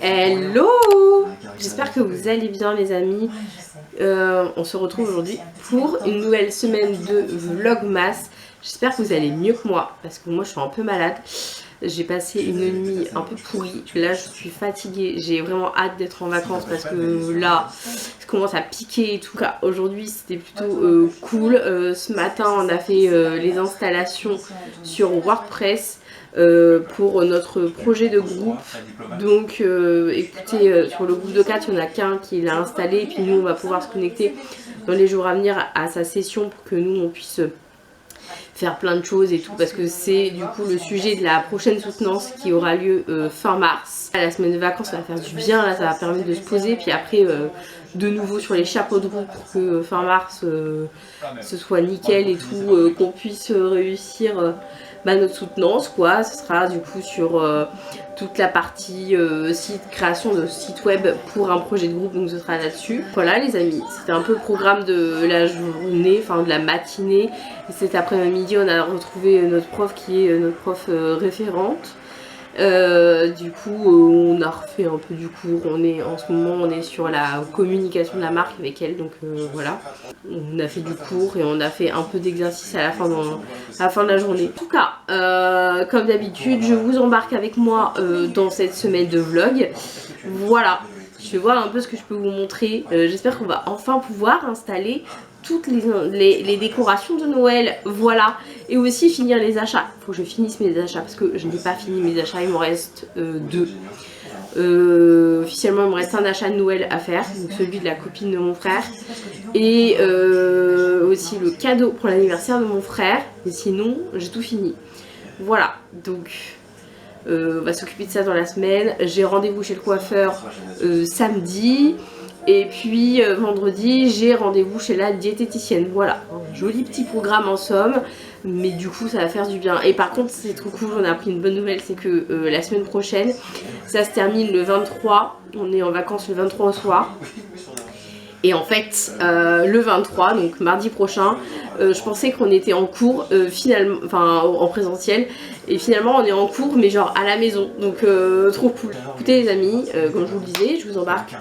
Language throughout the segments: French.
Hello! J'espère que vous allez bien les amis. On se retrouve aujourd'hui pour une nouvelle semaine de Vlogmas. J'espère que vous allez mieux que moi parce que moi je suis un peu malade. J'ai passé une nuit un peu pourrie. Là je suis fatiguée. J'ai vraiment hâte d'être en vacances parce que là ça commence à piquer et tout. Aujourd'hui c'était plutôt cool. Ce matin on a fait les installations sur WordPress. Pour notre projet de groupe. Donc écoutez, sur le groupe de 4 il y en a qu'un qui l'a installé et puis nous on va pouvoir se connecter dans les jours à venir à sa session pour que nous on puisse faire plein de choses et tout, parce que c'est du coup le sujet de la prochaine soutenance qui aura lieu fin mars. La semaine de vacances ça va faire du bien, là ça va permettre de se poser, puis après de nouveau sur les chapeaux de roue pour que fin mars ce soit nickel et tout, qu'on puisse réussir notre soutenance quoi. Ce sera du coup sur toute la partie création de site web pour un projet de groupe, donc ce sera là-dessus. Voilà les amis, c'était un peu le programme de la journée, enfin de la matinée. Et cet après-midi on a retrouvé notre prof qui est notre prof référente. Du coup on a refait un peu du cours. En ce moment on est sur la communication de la marque avec elle, donc voilà, on a fait du cours et on a fait un peu d'exercice à la fin de la journée. En tout cas comme d'habitude je vous embarque avec moi dans cette semaine de vlog. Voilà, je vais voir un peu ce que je peux vous montrer. J'espère qu'on va enfin pouvoir installer toutes les décorations de Noël, voilà, et aussi finir les achats. Il faut que je finisse mes achats parce que je n'ai pas fini mes achats, il m'en reste deux. Officiellement il me reste un achat de Noël à faire, donc celui de la copine de mon frère et aussi le cadeau pour l'anniversaire de mon frère, et sinon j'ai tout fini. Voilà, donc on va s'occuper de ça dans la semaine. J'ai rendez-vous chez le coiffeur samedi. Et puis vendredi j'ai rendez-vous chez la diététicienne. Voilà, un joli petit programme en somme. Mais du coup ça va faire du bien. Et par contre c'est trop cool, on a appris une bonne nouvelle. C'est que la semaine prochaine ça se termine le 23. On est en vacances le 23 au soir. Et en fait le 23, donc mardi prochain, je pensais qu'on était en cours finalement, enfin en présentiel, et finalement on est en cours mais genre à la maison, donc trop cool. Écoutez les amis, comme je vous le disais, je vous embarque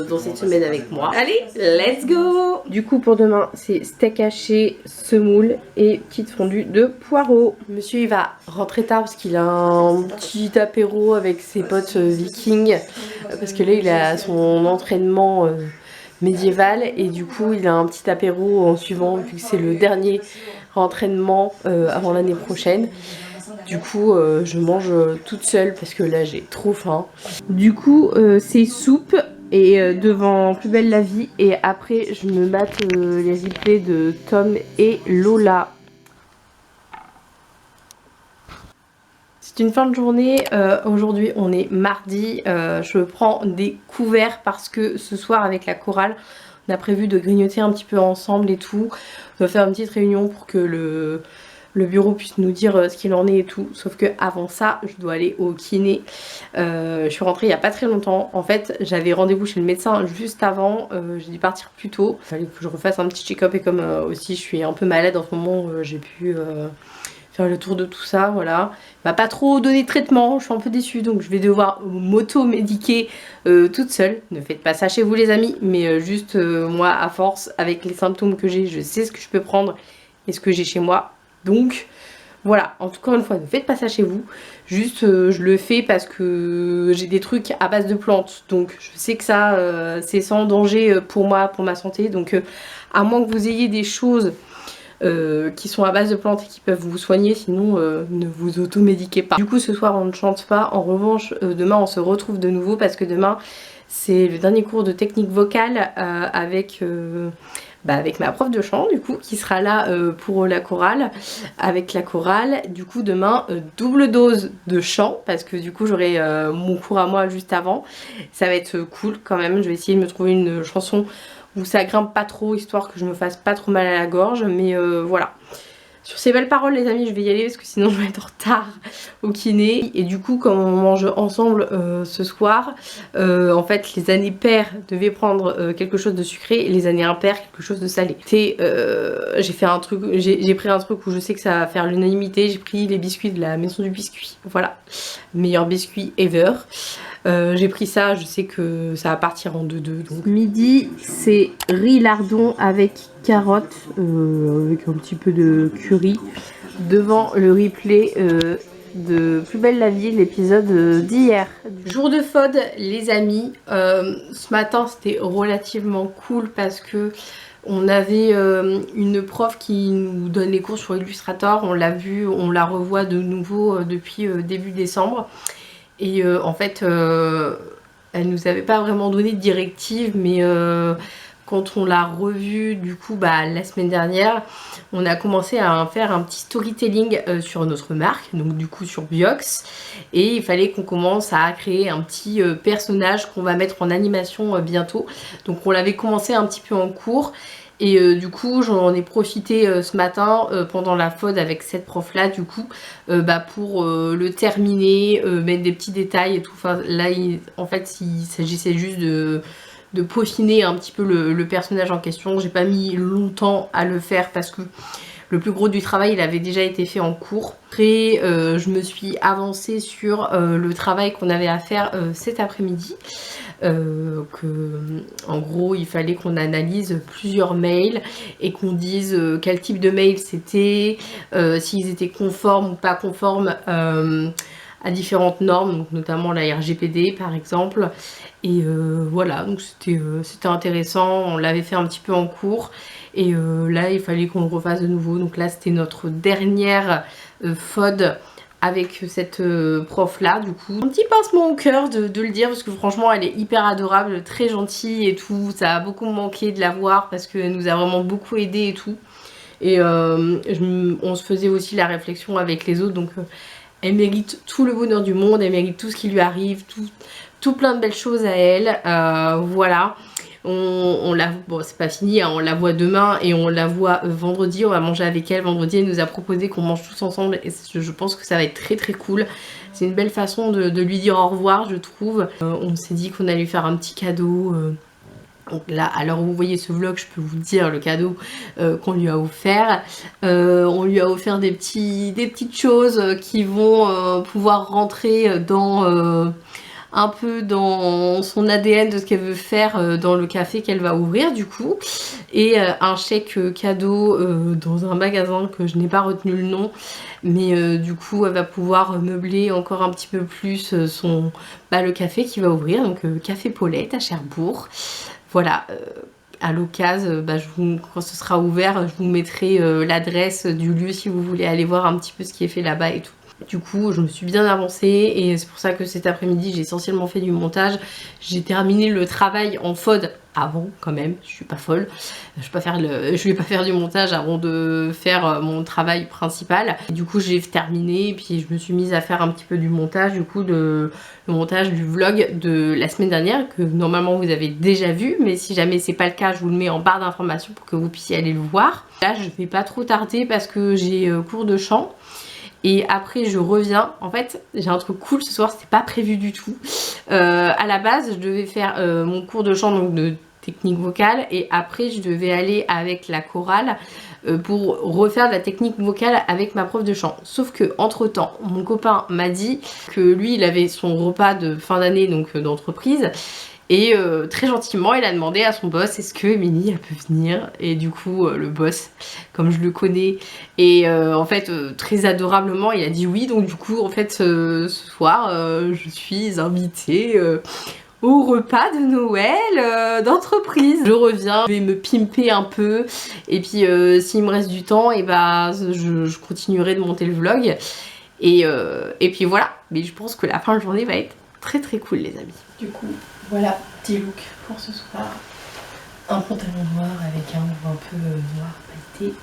dans cette semaine avec moi. Allez, let's go. Du coup pour demain c'est steak haché, semoule et petite fondue de poireaux. Monsieur il va rentrer tard parce qu'il a un petit apéro avec ses potes vikings, parce que là il a son entraînement médiéval et du coup il a un petit apéro en suivant, vu que c'est le dernier entraînement avant l'année prochaine. Du coup je mange toute seule parce que là j'ai trop faim. Du coup c'est soupe et devant Plus belle la vie, et après je me mate les replays de Tom et Lola. C'est une fin de journée, aujourd'hui on est mardi, je prends des couverts parce que ce soir avec la chorale on a prévu de grignoter un petit peu ensemble et tout. On va faire une petite réunion pour que le bureau puisse nous dire ce qu'il en est et tout, sauf que avant ça je dois aller au kiné. Je suis rentrée il n'y a pas très longtemps, en fait j'avais rendez-vous chez le médecin juste avant, j'ai dû partir plus tôt, il fallait que je refasse un petit check-up, et comme aussi je suis un peu malade en ce moment, j'ai pu faire le tour de tout ça, voilà. Il m'a pas trop donné de traitement, je suis un peu déçue, donc je vais devoir m'auto-médiquer toute seule. Ne faites pas ça chez vous les amis, mais juste moi à force, avec les symptômes que j'ai, je sais ce que je peux prendre et ce que j'ai chez moi. Donc voilà, en tout cas une fois, ne faites pas ça chez vous. Juste je le fais parce que j'ai des trucs à base de plantes, donc je sais que ça c'est sans danger pour moi, pour ma santé. Donc à moins que vous ayez des choses qui sont à base de plantes et qui peuvent vous soigner, sinon ne vous automédiquez pas. Du coup ce soir on ne chante pas, en revanche demain on se retrouve de nouveau parce que demain c'est le dernier cours de technique vocale avec ma prof de chant du coup, qui sera là pour la chorale, avec la chorale. Du coup demain double dose de chant parce que du coup j'aurai mon cours à moi juste avant. Ça va être cool quand même, je vais essayer de me trouver une chanson où ça grimpe pas trop, histoire que je me fasse pas trop mal à la gorge, mais voilà. Sur ces belles paroles les amis, je vais y aller parce que sinon je vais être en retard au kiné. Et du coup comme on mange ensemble ce soir, en fait les années paires devaient prendre quelque chose de sucré et les années impaires quelque chose de salé. J'ai fait un truc, j'ai pris un truc où je sais que ça va faire l'unanimité. J'ai pris les biscuits de la maison du biscuit. Voilà, meilleur biscuit ever. J'ai pris ça, je sais que ça va partir en 2-2. Donc midi, c'est riz lardon avec carottes, avec un petit peu de curry, devant le replay de Plus belle la vie, l'épisode d'hier. Jour de FOD, les amis. Ce matin, c'était relativement cool parce que on avait une prof qui nous donne les cours sur Illustrator. On l'a vu, on la revoit de nouveau depuis début décembre. Et en fait, elle nous avait pas vraiment donné de directive, mais quand on l'a revue du coup la semaine dernière, on a commencé à faire un petit storytelling sur notre marque, donc du coup sur Biox, et il fallait qu'on commence à créer un petit personnage qu'on va mettre en animation bientôt. Donc on l'avait commencé un petit peu en cours. Et du coup j'en ai profité ce matin pendant la FOD avec cette prof là du coup pour le terminer, mettre des petits détails et tout. Enfin, là en fait il s'agissait juste de peaufiner un petit peu le personnage en question. J'ai pas mis longtemps à le faire parce que le plus gros du travail il avait déjà été fait en cours. Après je me suis avancée sur le travail qu'on avait à faire cet après-midi. En gros il fallait qu'on analyse plusieurs mails et qu'on dise quel type de mail c'était, s'ils étaient conformes ou pas conformes à différentes normes, donc notamment la RGPD par exemple. Et voilà, donc c'était intéressant, on l'avait fait un petit peu en cours. Et là il fallait qu'on le refasse de nouveau, donc là c'était notre dernière FOD avec cette prof là. Du coup un petit pincement au cœur de le dire parce que franchement elle est hyper adorable, très gentille et tout. Ça a beaucoup manqué de la voir parce qu'elle nous a vraiment beaucoup aidé et tout. Et on se faisait aussi la réflexion avec les autres, donc elle mérite tout le bonheur du monde, elle mérite tout ce qui lui arrive, tout plein de belles choses à elle. Voilà. Bon c'est pas fini, hein, on la voit demain et on la voit vendredi, on va manger avec elle vendredi. Elle nous a proposé qu'on mange tous ensemble et je pense que ça va être très très cool. C'est une belle façon de lui dire au revoir je trouve. On s'est dit qu'on allait lui faire un petit cadeau. Donc là, à l'heure où vous voyez ce vlog, je peux vous dire le cadeau qu'on lui a offert. On lui a offert des petites choses qui vont pouvoir rentrer dans... un peu dans son ADN de ce qu'elle veut faire dans le café qu'elle va ouvrir du coup, et un chèque cadeau dans un magasin que je n'ai pas retenu le nom, mais du coup elle va pouvoir meubler encore un petit peu plus le café qui va ouvrir, donc Café Paulette à Cherbourg. Voilà, à l'occasion, quand ce sera ouvert, je vous mettrai l'adresse du lieu si vous voulez aller voir un petit peu ce qui est fait là-bas et tout. Du coup je me suis bien avancée et c'est pour ça que cet après-midi j'ai essentiellement fait du montage. J'ai terminé le travail en FOD avant quand même, je suis pas folle. Je vais pas faire du montage avant de faire mon travail principal. Et du coup j'ai terminé et puis je me suis mise à faire un petit peu du montage, du coup le montage du vlog de la semaine dernière que normalement vous avez déjà vu, mais si jamais c'est pas le cas je vous le mets en barre d'informations pour que vous puissiez aller le voir. Là je vais pas trop tarder parce que j'ai cours de chant. Et après je reviens, en fait j'ai un truc cool ce soir, c'était pas prévu du tout. À la base je devais faire mon cours de chant, donc de technique vocale, et après je devais aller avec la chorale pour refaire de la technique vocale avec ma prof de chant. Sauf que entre temps mon copain m'a dit que lui il avait son repas de fin d'année, donc d'entreprise. Et très gentiment il a demandé à son boss est-ce que Émilie elle peut venir, et du coup le boss, comme je le connais, et en fait très adorablement il a dit oui. Donc du coup en fait ce soir je suis invitée au repas de Noël d'entreprise. Je reviens, je vais me pimper un peu et puis s'il me reste du temps et je continuerai de monter le vlog et puis voilà. Mais je pense que la fin de journée va être très très cool les amis. Du coup voilà, petit look pour ce soir. Un pantalon noir avec un haut un peu noir pailleté.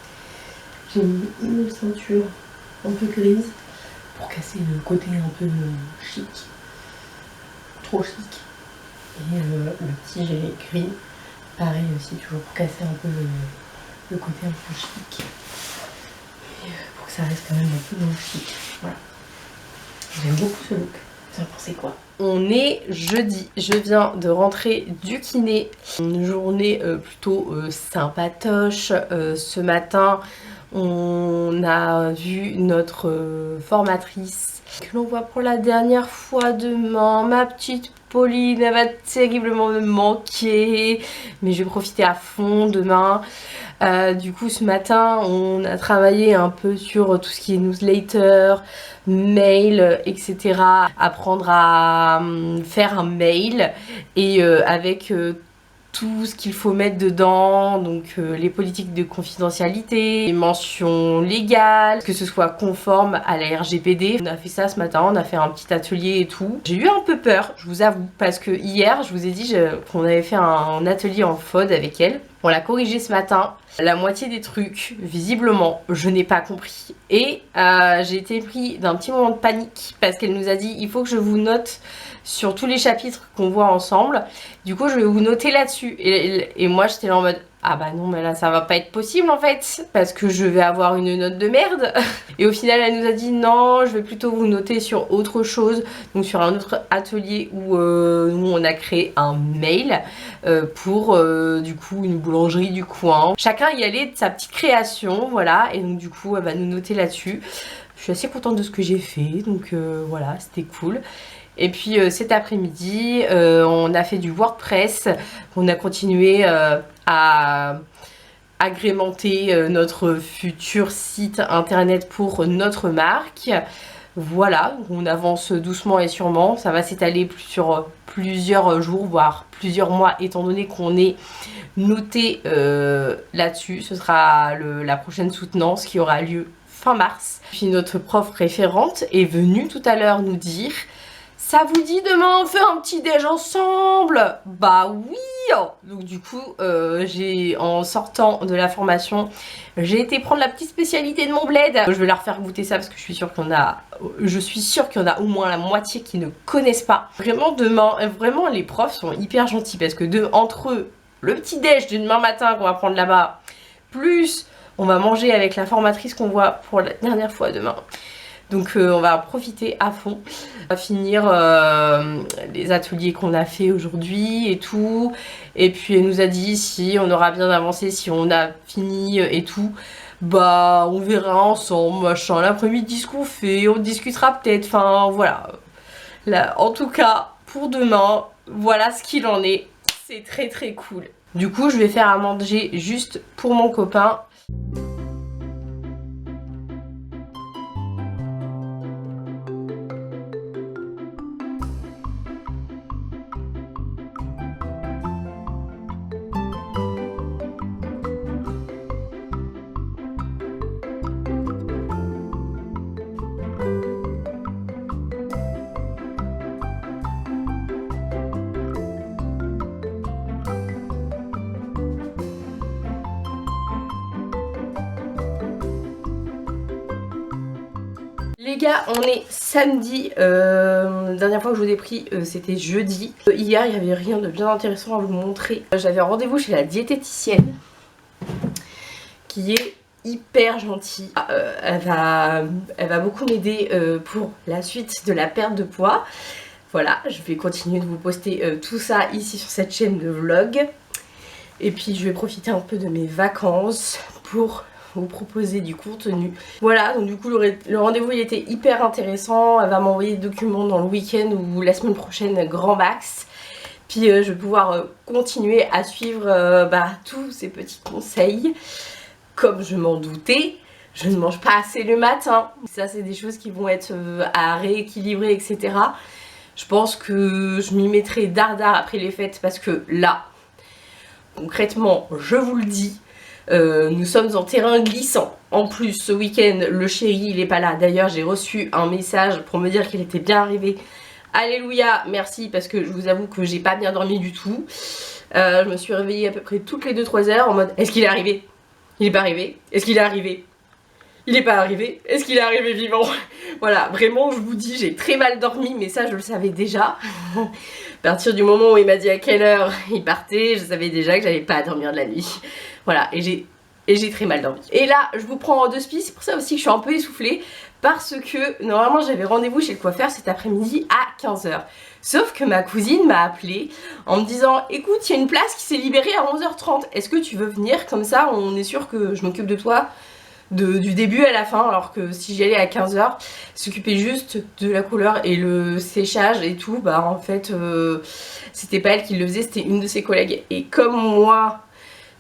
J'ai mis une ceinture un peu grise pour casser le côté un peu chic. Trop chic. Et le petit gilet gris, pareil aussi, toujours pour casser un peu le côté un peu chic. pour que ça reste quand même un peu dans le chic. Voilà. J'aime beaucoup ce look. Vous en pensez quoi? On est jeudi, je viens de rentrer du kiné. Une journée plutôt sympatoche. Ce matin, on a vu notre formatrice que l'on voit pour la dernière fois demain. Ma petite Pauline, elle va terriblement me manquer, mais je vais profiter à fond demain. Du coup, ce matin, on a travaillé un peu sur tout ce qui est newsletter, mail, etc. Apprendre à faire un mail et avec tout ce qu'il faut mettre dedans, donc les politiques de confidentialité, les mentions légales, que ce soit conforme à la RGPD. On a fait ça ce matin, on a fait un petit atelier et tout. J'ai eu un peu peur, je vous avoue, parce que hier, je vous ai dit qu'on avait fait un atelier en FOD avec elle. On l'a corrigé ce matin. La moitié des trucs, visiblement, je n'ai pas compris. Et j'ai été pris d'un petit moment de panique parce qu'elle nous a dit il faut que je vous note sur tous les chapitres qu'on voit ensemble. Du coup, je vais vous noter là-dessus. Et moi, j'étais là en mode ah bah non, mais là, ça va pas être possible en fait, parce que je vais avoir une note de merde. Et au final, elle nous a dit non, je vais plutôt vous noter sur autre chose. Donc sur un autre atelier où nous, on a créé un mail pour du coup une boulangerie du coin. Chacun y allait de sa petite création, voilà. Et donc du coup, elle va nous noter là-dessus. Je suis assez contente de ce que j'ai fait, donc voilà, c'était cool. Et puis cet après-midi, on a fait du WordPress. On a continué à agrémenter notre futur site internet pour notre marque. Voilà, on avance doucement et sûrement. Ça va s'étaler sur plusieurs jours, voire plusieurs mois, étant donné qu'on est noté là-dessus. Ce sera la prochaine soutenance qui aura lieu fin mars. Puis notre prof référente est venue tout à l'heure nous dire ça vous dit demain on fait un petit déj ensemble? Bah oui. Donc du coup en sortant de la formation, j'ai été prendre la petite spécialité de mon bled. Je vais leur faire goûter ça parce que je suis sûre qu'il y en a au moins la moitié qui ne connaissent pas. Vraiment demain, vraiment les profs sont hyper gentils parce que entre eux, le petit déj de demain matin qu'on va prendre là-bas, plus on va manger avec la formatrice qu'on voit pour la dernière fois demain. Donc on va profiter à fond. On va finir les ateliers qu'on a fait aujourd'hui et tout. Et puis elle nous a dit si on aura bien avancé, si on a fini et tout, bah on verra ensemble, machin. L'après-midi ce qu'on fait, on discutera peut-être. Enfin voilà. Là, en tout cas, pour demain, voilà ce qu'il en est. C'est très très cool. Du coup, je vais faire à manger juste pour mon copain. Les gars, on est samedi, la dernière fois que je vous ai pris c'était jeudi. Hier il n'y avait rien de bien intéressant à vous montrer. J'avais un rendez-vous chez la diététicienne qui est hyper gentille. Elle va beaucoup m'aider pour la suite de la perte de poids. Voilà, je vais continuer de vous poster tout ça ici sur cette chaîne de vlog. Et puis je vais profiter un peu de mes vacances pour vous proposer du contenu. Voilà, donc du coup le rendez-vous il était hyper intéressant. Elle va m'envoyer des documents dans le week-end ou la semaine prochaine grand max. Puis je vais pouvoir continuer à suivre tous ces petits conseils. Comme je m'en doutais, je ne mange pas assez le matin. Ça c'est des choses qui vont être à rééquilibrer, etc. Je pense que je m'y mettrai dardard après les fêtes parce que là, concrètement, je vous le dis, nous sommes en terrain glissant. En plus, ce week-end, le chéri, il est pas là. D'ailleurs, j'ai reçu un message pour me dire qu'il était bien arrivé. Alléluia, merci, parce que je vous avoue que j'ai pas bien dormi du tout. Je me suis réveillée à peu près toutes les 2-3 heures en mode, est-ce qu'il est arrivé? Il est pas arrivé? Est-ce qu'il est arrivé? Il est pas arrivé? Est-ce qu'il est arrivé vivant? Voilà, vraiment, je vous dis, j'ai très mal dormi, mais ça, je le savais déjà. À partir du moment où il m'a dit à quelle heure il partait, je savais déjà que j'allais pas dormir de la nuit. Voilà, et j'ai et j'ai très mal dormi. Et là je vous prends en deux spies, c'est pour ça aussi que je suis un peu essoufflée, parce que normalement j'avais rendez-vous chez le coiffeur cet après-midi à 15 h. Sauf que ma cousine m'a appelé en me disant écoute, il y a une place qui s'est libérée à 11 h 30, est-ce que tu veux venir, comme ça on est sûr que je m'occupe de toi du début à la fin, alors que si j'y allais à 15 h, s'occuper juste de la couleur et le séchage et tout, bah en fait c'était pas elle qui le faisait, c'était une de ses collègues. Et comme moi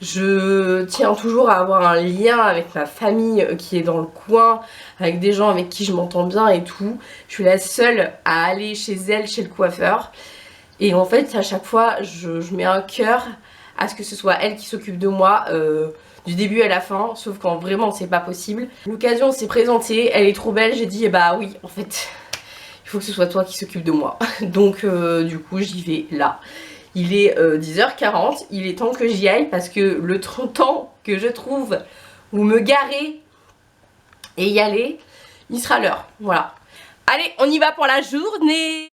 je tiens toujours à avoir un lien avec ma famille qui est dans le coin, avec des gens avec qui je m'entends bien et tout, je suis la seule à aller chez elle, chez le coiffeur. Et en fait à chaque fois je mets un cœur à ce que ce soit elle qui s'occupe de moi du début à la fin, sauf quand vraiment c'est pas possible. L'occasion s'est présentée, elle est trop belle, j'ai dit bah oui en fait il faut que ce soit toi qui s'occupe de moi. Donc du coup j'y vais là. Il est 10 h 40, il est temps que j'y aille parce que le temps que je trouve où me garer et y aller, il sera l'heure. Voilà. Allez, on y va pour la journée.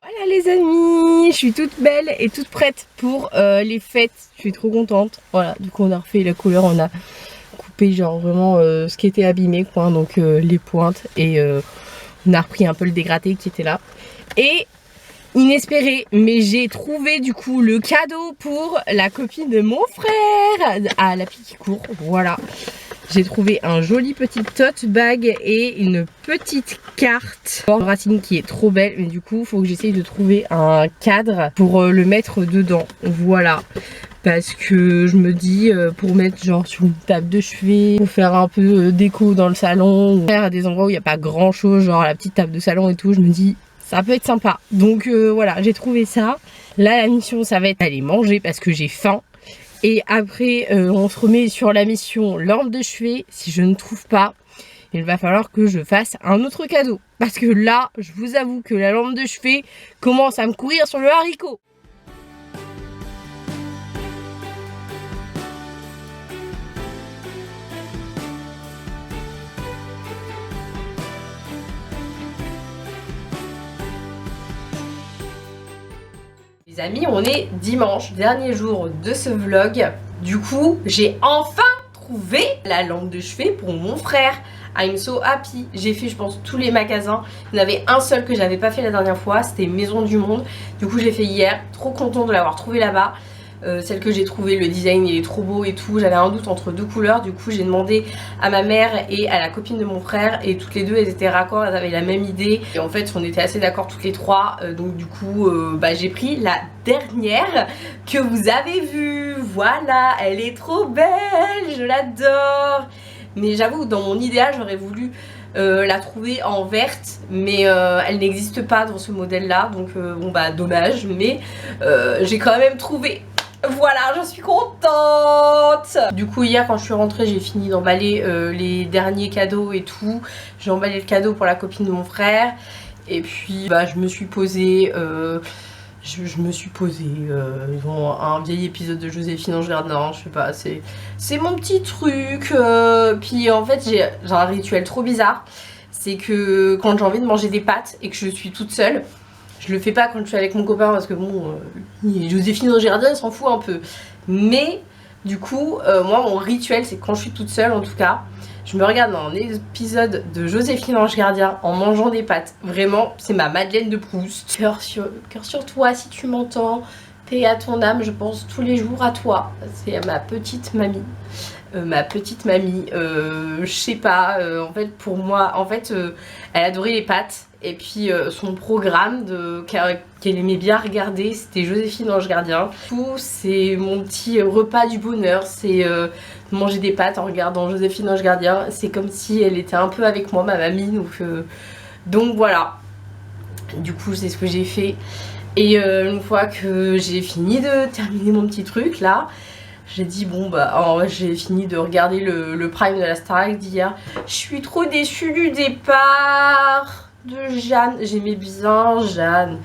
Voilà les amis, je suis toute belle et toute prête pour les fêtes, je suis trop contente. Voilà, du coup on a refait la couleur, on a coupé genre vraiment ce qui était abîmé quoi, donc les pointes, et on a repris un peu le dégradé qui était là. Et inespéré, mais j'ai trouvé du coup le cadeau pour la copine de mon frère à la fille qui court. Voilà, j'ai trouvé un joli petit tote bag et une petite carte Racine qui est trop belle, mais du coup il faut que j'essaye de trouver un cadre pour le mettre dedans. Voilà, parce que je me dis pour mettre genre sur une table de chevet, pour faire un peu déco dans le salon, ou faire à des endroits où il n'y a pas grand chose, genre la petite table de salon et tout, je me dis ça peut être sympa. Donc voilà, j'ai trouvé ça. Là la mission ça va être d'aller manger parce que j'ai faim. Et après on se remet sur la mission lampe de chevet. Si je ne trouve pas, il va falloir que je fasse un autre cadeau. Parce que là, je vous avoue que la lampe de chevet commence à me courir sur le haricot. Les amis, on est dimanche, dernier jour de ce vlog. Du coup, j'ai enfin trouvé la lampe de chevet pour mon frère. I'm so happy. J'ai fait je pense tous les magasins. Il y en avait un seul que j'avais pas fait la dernière fois, c'était Maison du Monde. Du coup je l'ai fait hier, trop contente de l'avoir trouvé là-bas. Celle que j'ai trouvée, le design il est trop beau et tout. J'avais un doute entre deux couleurs, du coup j'ai demandé à ma mère et à la copine de mon frère, et toutes les deux elles étaient raccord, elles avaient la même idée. Et en fait on était assez d'accord toutes les trois, donc du coup j'ai pris la dernière que vous avez vue. Voilà, elle est trop belle, je l'adore. Mais j'avoue dans mon idéal j'aurais voulu la trouver en verte, mais elle n'existe pas dans ce modèle là, donc bon bah dommage, mais j'ai quand même trouvé. Voilà, je suis contente. Du coup hier quand je suis rentrée j'ai fini d'emballer les derniers cadeaux et tout. J'ai emballé le cadeau pour la copine de mon frère, et puis bah je me suis posée je me suis posée devant un vieil épisode de Joséphine Ange Gardien, je sais pas, c'est mon petit truc. Puis en fait j'ai un rituel trop bizarre, c'est que quand j'ai envie de manger des pâtes et que je suis toute seule, je le fais pas quand je suis avec mon copain parce que bon, Joséphine Ange Gardien elle s'en fout un peu. Mais du coup, moi mon rituel c'est que quand je suis toute seule en tout cas, je me regarde un épisode de Joséphine Ange Gardien en mangeant des pâtes. Vraiment, c'est ma Madeleine de Proust. Cœur sur toi si tu m'entends. Paix à ton âme, je pense tous les jours à toi. C'est ma petite mamie. Je sais pas, en fait pour moi, en fait elle adorait les pâtes. Et puis son programme qu'elle aimait bien regarder, c'était Joséphine Ange Gardien. Tout, c'est mon petit repas du bonheur, c'est manger des pâtes en regardant Joséphine Ange Gardien. C'est comme si elle était un peu avec moi, ma mamie, donc voilà. Du coup c'est ce que j'ai fait. Et une fois que j'ai fini de terminer mon petit truc là, j'ai dit bon bah j'ai fini de regarder le prime de la Starac d'hier. Je suis trop déçue du départ de Jeanne. J'aimais bien Jeanne.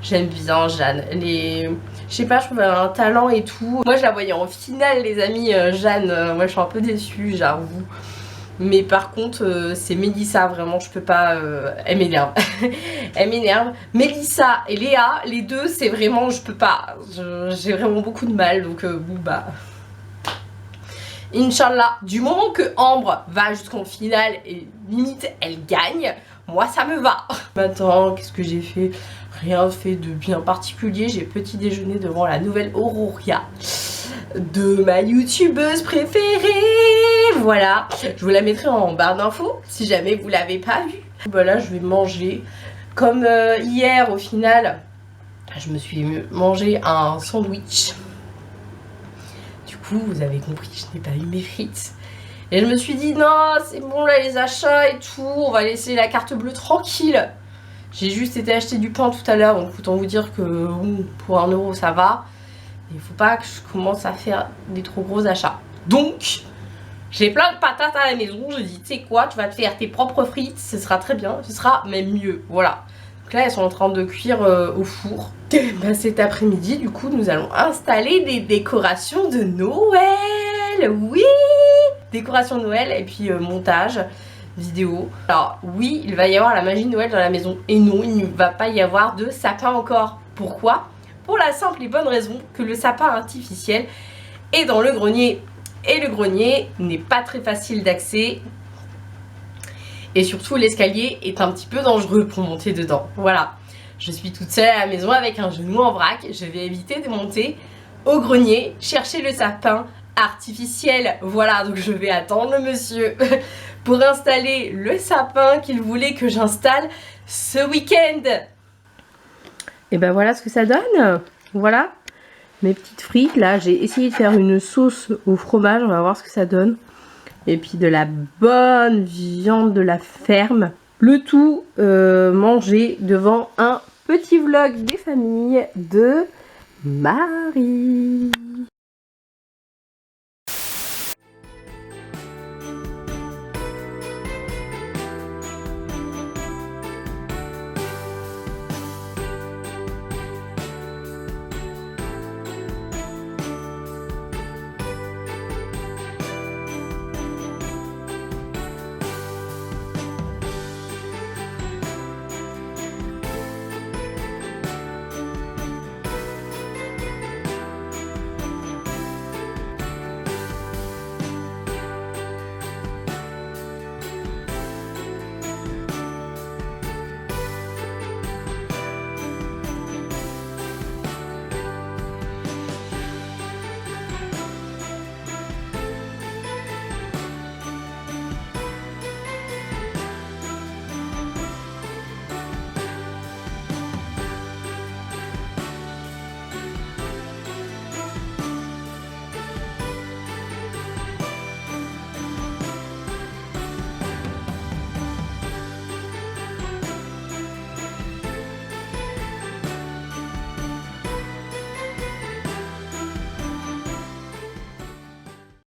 J'aime bien Jeanne. Je sais pas, je trouve qu'elle a un talent et tout. Moi je la voyais en finale les amis, Jeanne. Moi je suis un peu déçue, j'avoue. Mais par contre c'est Mélissa, vraiment je peux pas, elle m'énerve. Elle m'énerve. Mélissa et Léa, les deux c'est vraiment, je peux pas, j'ai vraiment beaucoup de mal, donc bon bah Inch'Allah, du moment que Ambre va jusqu'en finale et limite elle gagne, moi ça me va. Maintenant qu'est-ce que j'ai fait? Rien fait de bien particulier, j'ai petit déjeuner devant la nouvelle Auroria de ma youtubeuse préférée. Voilà, je vous la mettrai en barre d'infos si jamais vous l'avez pas vue. Voilà, je vais manger comme hier au final. Je me suis mangé un sandwich. Du coup, vous avez compris, je n'ai pas eu mes frites. Et je me suis dit non, c'est bon là les achats et tout, on va laisser la carte bleue tranquille. J'ai juste été acheter du pain tout à l'heure, donc autant vous dire que pour 1 € ça va. Il faut pas que je commence à faire des trop gros achats. Donc, j'ai plein de patates à la maison. Je dis, tu sais quoi, tu vas te faire tes propres frites, ce sera très bien, ce sera même mieux. Voilà. Donc là, elles sont en train de cuire au four. Bah, cet après-midi, du coup, nous allons installer des décorations de Noël. Oui! Décoration de Noël et puis montage vidéo. Alors oui, il va y avoir la magie de Noël dans la maison. Et non, il ne va pas y avoir de sapin encore. Pourquoi? Pour la simple et bonne raison que le sapin artificiel est dans le grenier. Et le grenier n'est pas très facile d'accès. Et surtout l'escalier est un petit peu dangereux pour monter dedans. Voilà. Je suis toute seule à la maison avec un genou en vrac. Je vais éviter de monter au grenier, chercher le sapin artificiel. Voilà, donc je vais attendre le monsieur pour installer le sapin qu'il voulait que j'installe ce week-end. Et ben voilà ce que ça donne. Voilà mes petites frites. Là, j'ai essayé de faire une sauce au fromage. On va voir ce que ça donne. Et puis de la bonne viande de la ferme. Le tout mangé devant un petit vlog des familles de Marie.